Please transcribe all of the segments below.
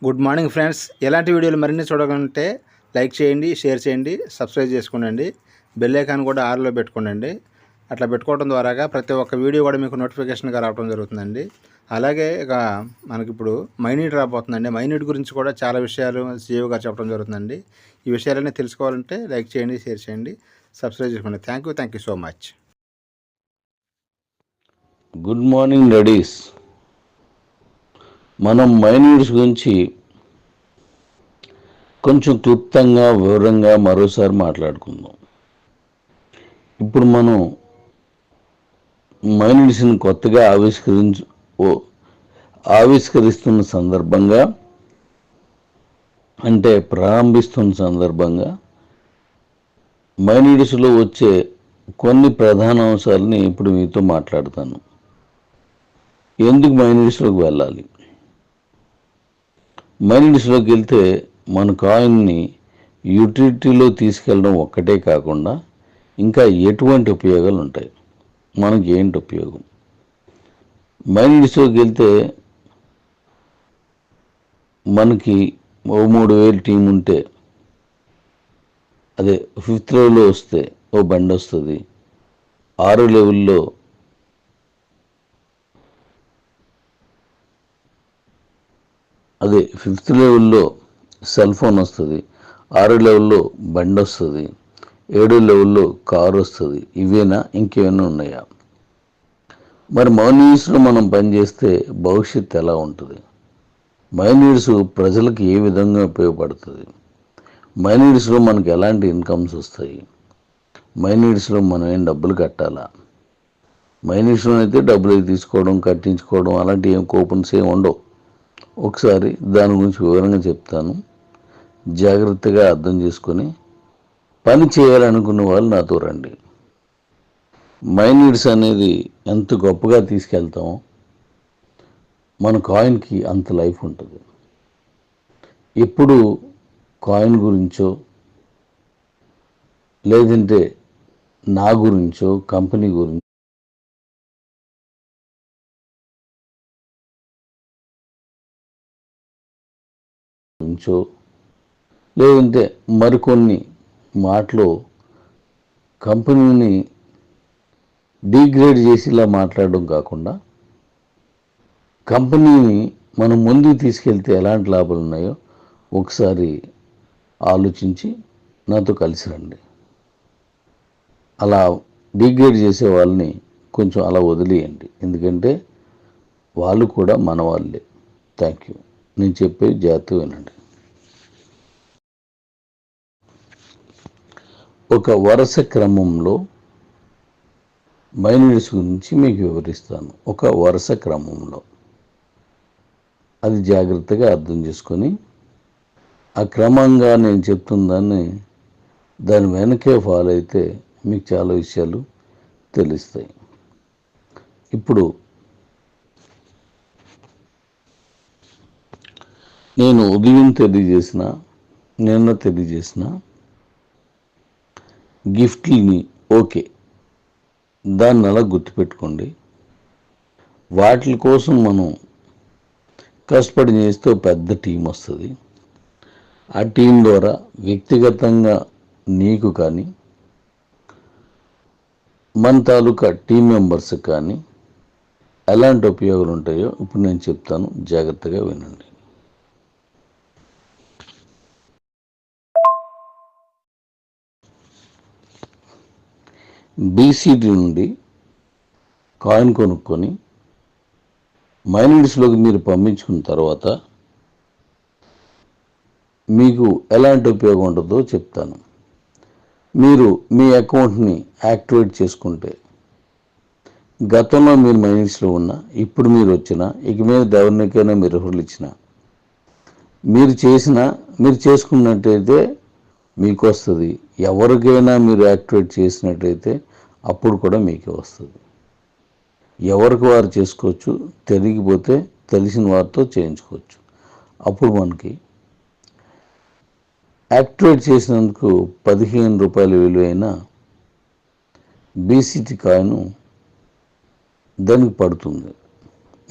Good morning friends. ఎలాంటి వీడియోలు మరిన్ని చూడాలంటే లైక్ చేయండి, షేర్ చేయండి, సబ్స్క్రైబ్ చేసుకోండి. బెల్ ఐకాన్ కూడా ఆన్లో పెట్టుకోండి. అట్లా పెట్టుకోవడం ద్వారాగా ప్రతి ఒక్క వీడియో కూడా మీకు నోటిఫికేషన్గా రావడం జరుగుతుందండి. అలాగే ఇక మనకిప్పుడు మైనీట్ రాబోతుందండి. మైనీట్ గురించి కూడా చాలా విషయాలు సీఈఓ గారు చెప్పడం జరుగుతుందండి. ఈ విషయాలన్నీ తెలుసుకోవాలంటే లైక్ చేయండి, షేర్ చేయండి, సబ్స్క్రైబ్ చేసుకోండి. Thank you so much. Good morning Redis. మనం మైనీడ్స్ గురించి కొంచెం క్లుప్తంగా వివరంగా మరోసారి మాట్లాడుకుందాం. ఇప్పుడు మనం మైనీడ్స్ని కొత్తగా ఆవిష్కరిస్తున్న సందర్భంగా, అంటే ప్రారంభిస్తున్న సందర్భంగా మైనీడ్స్లో వచ్చే కొన్ని ప్రధాన అంశాలని ఇప్పుడు మీతో మాట్లాడతాను. ఎందుకు మైనీడ్స్లోకి వెళ్ళాలి? మైనీడ్స్లోకి వెళ్తే మన కాయిన్ని యూటిలిటీలో తీసుకెళ్ళడం ఒక్కటే కాకుండా ఇంకా ఎటువంటి ఉపయోగాలు ఉంటాయి, మనకి ఏంటి ఉపయోగం? మైనీడ్స్లోకి వెళ్తే మనకి 3,000 టీం ఉంటే, అదే 5th లెవెల్లో వస్తే ఓ బండి వస్తుంది, 6 లెవెల్లో అదే 5th లెవెల్లో సెల్ ఫోన్ వస్తుంది, 6 లెవెల్లో బండి వస్తుంది, 7 లెవెల్లో కారు వస్తుంది. ఇవేనా, ఇంకేమైనా ఉన్నాయా? మరి మైనీడ్స్లో మనం పనిచేస్తే భవిష్యత్తు ఎలా ఉంటుంది? మైనీడ్స్ ప్రజలకు ఏ విధంగా ఉపయోగపడుతుంది? మైనీడ్స్లో మనకు ఎలాంటి ఇన్కమ్స్ వస్తాయి? మైనీడ్స్లో మనం ఏం డబ్బులు కట్టాలా? మైనీడ్స్లో అయితే డబ్బులు తీసుకోవడం, కట్టించుకోవడం అలాంటి ఏం కూపన్స్ ఏమి ఉండవు. ఒకసారి దాని గురించి వివరంగా చెప్తాను. జాగ్రత్తగా అర్థం చేసుకొని పని చేయాలనుకున్న వాళ్ళు నాతో రండి. మైనీడ్స్ అనేది ఎంత గొప్పగా తీసుకెళ్తామో మన కాయిన్కి అంత లైఫ్ ఉంటుంది. ఎప్పుడు కాయిన్ గురించో లేదంటే నా గురించో కంపెనీ గురించో లేదంటే మరికొన్ని మాటలు కంపెనీని డిగ్రేడ్ చేసి ఇలా మాట్లాడడం కాకుండా, కంపెనీని మనం ముందుకు తీసుకెళ్తే ఎలాంటి లాభాలు ఉన్నాయో ఒకసారి ఆలోచించి నాతో కలిసి రండి. అలా డిగ్రేడ్ చేసే వాళ్ళని కొంచెం అలా వదిలేయండి, ఎందుకంటే వాళ్ళు కూడా మన వాళ్ళే. Thank you. నేను చెప్పేది జాగ్రత్తగా వినండి. ఒక వరుస క్రమంలో మైనీడ్స్ గురించి మీకు వివరిస్తాను. ఒక వరుస క్రమంలో అది జాగ్రత్తగా అర్థం చేసుకొని ఆ క్రమంగా నేను చెప్తున్న దాని వెనకే ఫాలో అయితే మీకు చాలా విషయాలు తెలుస్తాయి. ఇప్పుడు నేను ఉదయం తెలియజేసిన, నిన్న తెలియజేసిన గిఫ్ట్ని ఓకే, దాన్ని అలా గుర్తుపెట్టుకోండి. వాటి కోసం మనం కష్టపడి చేస్తే పెద్ద టీం వస్తుంది. ఆ టీం ద్వారా వ్యక్తిగతంగా నీకు కానీ మన తాలూకా టీం మెంబర్స్ కానీ ఎలాంటి ఉపయోగాలు ఉంటాయో ఇప్పుడు నేను చెప్తాను, జాగ్రత్తగా వినండి. బీసీడీ నుండి కాయిన్ కొనుక్కొని మైనీడ్స్లోకి మీరు పంపించుకున్న తర్వాత మీకు ఎలాంటి ఉపయోగం ఉంటుందో చెప్తాను. మీరు మీ అకౌంట్ని యాక్టివేట్ చేసుకుంటే, గతంలో మీరు మైనీడ్స్లో ఉన్నా, ఇప్పుడు మీరు వచ్చినా, ఇక మీద ఎవరికైనా మీరు రిఫరల్ ఇచ్చినా, మీరు చేసుకున్నట్టయితే మీకు వస్తుంది. ఎవరికైనా మీరు యాక్టివేట్ చేసినట్టయితే అప్పుడు కూడా మీకే వస్తుంది. ఎవరికి వారు చేసుకోవచ్చు, తెలియకపోతే తెలిసిన వారితో చేయించుకోవచ్చు. అప్పుడు మనకి యాక్టివేట్ చేసినందుకు 15 రూపాయల విలువైన బీసీటీ కాయిన్ దానికి పడుతుంది.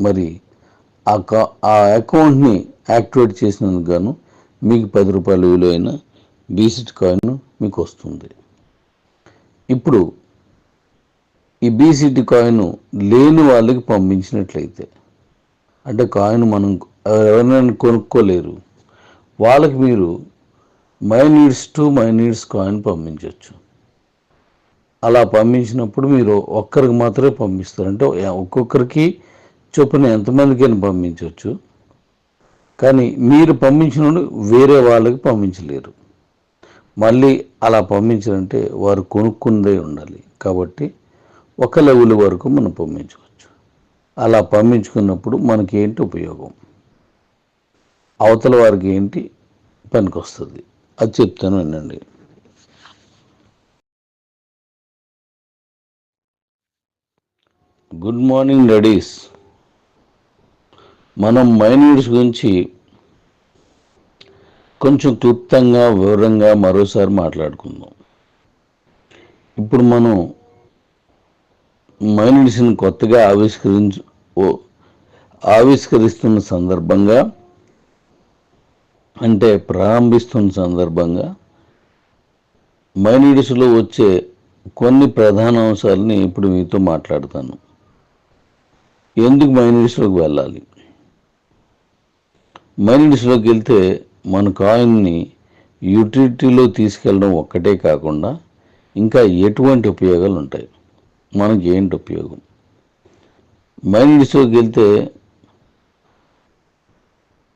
మరి ఆ అకౌంట్ని యాక్టివేట్ చేసినందుకు గాను మీకు 10 రూపాయల విలువైన బీసీటీ కాయిన్ మీకు వస్తుంది. ఇప్పుడు ఈ బీసీటీ కాయిన్ లేని వాళ్ళకి పంపించినట్లయితే, అంటే కాయిన్ మనం ఎవరైనా కొనుక్కోలేరు, వాళ్ళకి మీరు my needs to my needs coin పంపించవచ్చు. అలా పంపించినప్పుడు మీరు ఒక్కరికి మాత్రమే పంపిస్తారు. అంటే ఒక్కొక్కరికి చొప్పున ఎంతమందికైనా పంపించవచ్చు. కానీ మీరు పంపించినప్పుడు వేరే వాళ్ళకి పంపించలేరు. మళ్ళీ అలా పంపించాలంటే వారు కొనుక్కుందే ఉండాలి. కాబట్టి ఒక లెవెల్ వరకు మనం పంపించవచ్చు. అలా పంపించుకున్నప్పుడు మనకి ఏంటి ఉపయోగం, అవతల వారికి ఏంటి పనికి వస్తుంది, అది చెప్తాను వినండి. Good morning ladies. మనం మై నీడ్స్ గురించి కొంచెం క్లుప్తంగా వివరంగా మరోసారి మాట్లాడుకుందాం. ఇప్పుడు మనం మై నీడ్స్ని కొత్తగా ఆవిష్కరిస్తున్న సందర్భంగా, అంటే ప్రారంభిస్తున్న సందర్భంగా మై నీడ్స్లో వచ్చే కొన్ని ప్రధాన అంశాలని ఇప్పుడు మీతో మాట్లాడతాను. ఎందుకు మై నీడ్స్లోకి వెళ్ళాలి? మై నీడ్స్లోకి వెళ్తే మన కాయిన్ని యూటిలిటీలో తీసుకెళ్ళడం ఒక్కటే కాకుండా ఇంకా ఎటువంటి ఉపయోగాలు ఉంటాయి, మనకి ఏంటి ఉపయోగం? మై నీడ్స్లోకి వెళ్తే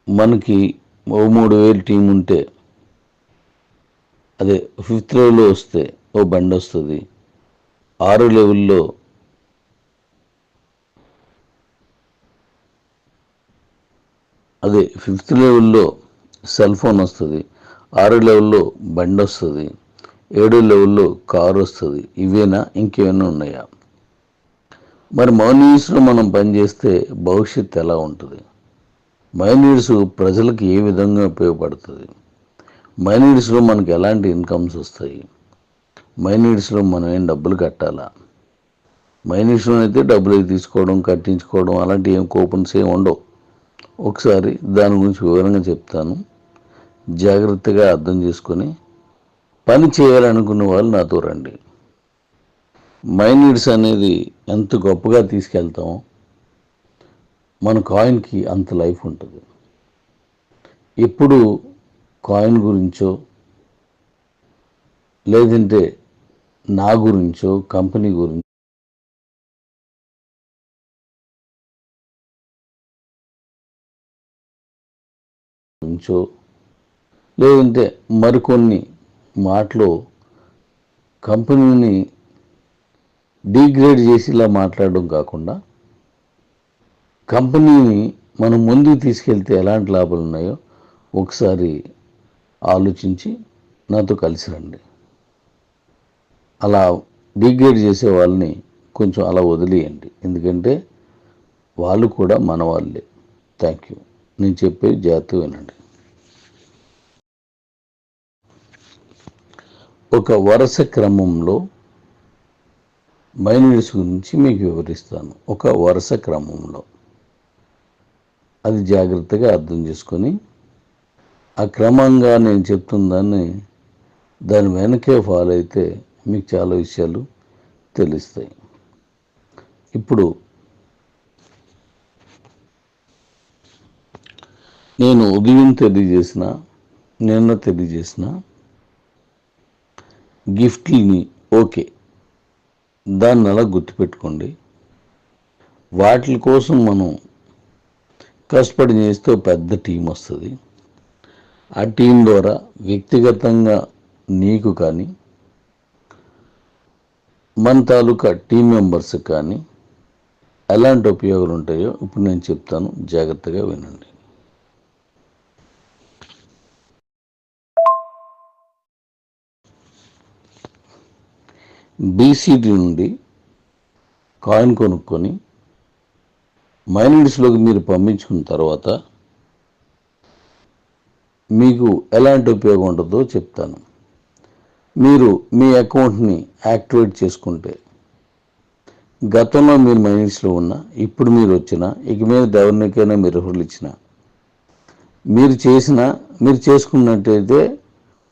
మనకి 3,000 టీం ఉంటే, అదే 5th లెవెల్లో వస్తే బండి వస్తుంది. 6 లెవెల్లో అదే 5th లెవెల్లో సెల్ ఫోన్ వస్తుంది. 6 లెవెల్లో బండి వస్తుంది. 7 లెవెల్లో కారు వస్తుంది. ఇవేనా, ఇంకేమైనా ఉన్నాయా? మరి మై నీడ్స్లో మనం పనిచేస్తే భవిష్యత్తు ఎలా ఉంటుంది? మై నీడ్స్ ప్రజలకు ఏ విధంగా ఉపయోగపడుతుంది? మై నీడ్స్లో మనకి ఎలాంటి ఇన్కమ్స్ వస్తాయి? మై నీడ్స్లో మనం ఏం డబ్బులు కట్టాలా? మై నీడ్స్లో అయితే డబ్బులు తీసుకోవడం, కట్టించుకోవడం అలాంటి ఏం కూపన్స్ ఏమి ఉండవు. ఒకసారి దాని గురించి వివరంగా చెప్తాను. జాగ్రత్తగా అర్థం చేసుకొని పని చేయాలనుకున్న వాళ్ళు నాతో రండి. మై నీడ్స్ అనేది ఎంత గొప్పగా తీసుకెళ్తామో మన కాయిన్కి అంత లైఫ్ ఉంటుంది. ఎప్పుడు కాయిన్ గురించో, లేదంటే నా గురించో, కంపెనీ గురించో, లేదంటే మరికొన్ని మాటలు కంపెనీని డిగ్రేడ్ చేసి ఇలా మాట్లాడడం కాకుండా, కంపెనీని మనం ముందుకు తీసుకెళ్తే ఎలాంటి లాభాలు ఉన్నాయో ఒకసారి ఆలోచించి నాతో కలిసి రండి. అలా డిగ్రేడ్ చేసే వాళ్ళని కొంచెం అలా వదిలేయండి, ఎందుకంటే వాళ్ళు కూడా మన వాళ్ళే. Thank you. నేను చెప్పేది జాగ్రత్తగా వినండి. ఒక వరుస క్రమంలో మై నీడ్స్ గురించి మీకు వివరిస్తాను. ఒక వరుస క్రమంలో అది జాగ్రత్తగా అర్థం చేసుకొని ఆ క్రమంగా నేను చెప్తున్న దాని వెనకే ఫాలో అయితే మీకు చాలా విషయాలు తెలుస్తాయి. ఇప్పుడు నేను ఉదయం తెలియజేసిన, నిన్న తెలియజేసిన గిఫ్ట్ని ఓకే, దాన్ని అలా గుర్తుపెట్టుకోండి. వాటి కోసం మనం కష్టపడి చేస్తే పెద్ద టీం వస్తుంది. ఆ టీం ద్వారా వ్యక్తిగతంగా నీకు కానీ, మన తాలూకా టీం మెంబర్స్కి కానీ ఎలాంటి ఉపయోగాలు ఉంటాయో ఇప్పుడు నేను చెప్తాను, జాగ్రత్తగా వినండి. బీసీడీ నుండి కాయిన్ కొనుక్కొని మై నీడ్స్లోకి మీరు పంపించుకున్న తర్వాత మీకు ఎలాంటి ఉపయోగం ఉంటుందో చెప్తాను. మీరు మీ అకౌంట్ని యాక్టివేట్ చేసుకుంటే గతంలో మీరు మైనస్లో ఉన్నా, ఇప్పుడు మీరు వచ్చినా, ఇక మీద ఎవరికైనా మీరు రిఫరల్ ఇచ్చినా, మీరు చేసుకున్నట్టయితే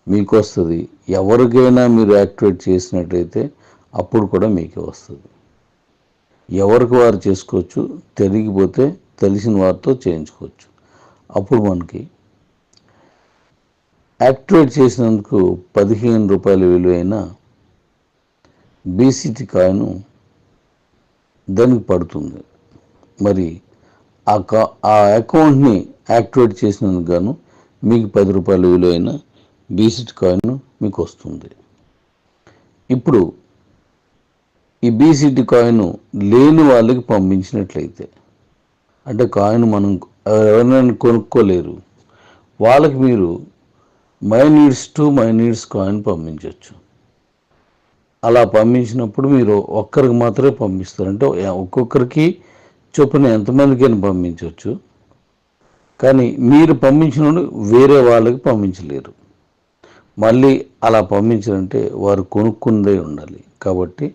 మీకు వస్తుంది. ఎవరికైనా మీరు యాక్టివేట్ చేసినట్టయితే అప్పుడు కూడా మీకే వస్తుంది. ఎవరికి వారు చేసుకోవచ్చు, తెలియకపోతే తెలిసిన వారితో చేయించుకోవచ్చు. అప్పుడు మనకి యాక్టివేట్ చేసినందుకు 15 రూపాయల విలువైన బీసీటీ కాయిన్ దానికి పడుతుంది. మరి ఆ అకౌంట్ని యాక్టివేట్ చేసినందుకు గాను మీకు 10 రూపాయల విలువైన బీసీటీ కాయిన్ మీకు వస్తుంది. ఇప్పుడు ఈ బీసీటీ కాయిన్ లేని వాళ్ళకి పంపించినట్లయితే, అంటే కాయిన్ మనం ఎవరైనా కొనుక్కోలేరు, వాళ్ళకి మీరు మై నీడ్స్ కాయిన్ పంపించవచ్చు. అలా పంపించినప్పుడు మీరు ఒక్కరికి మాత్రమే పంపిస్తారు. అంటే ఒక్కొక్కరికి చొప్పున ఎంతమందికైనా పంపించవచ్చు. కానీ మీరు పంపించిన వేరే వాళ్ళకి పంపించలేరు. మళ్ళీ అలా పంపించాలంటే వారు కొనుక్కుందే ఉండాలి. కాబట్టి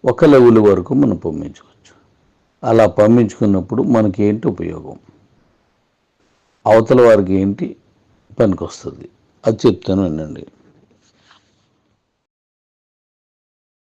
ఒక లెవెల్ వరకు మనం పంపించవచ్చు. అలా పంపించుకున్నప్పుడు మనకి ఏంటి ఉపయోగం, అవతల వారికి ఏంటి పనికి వస్తుంది, అది చెప్తాను వినండి.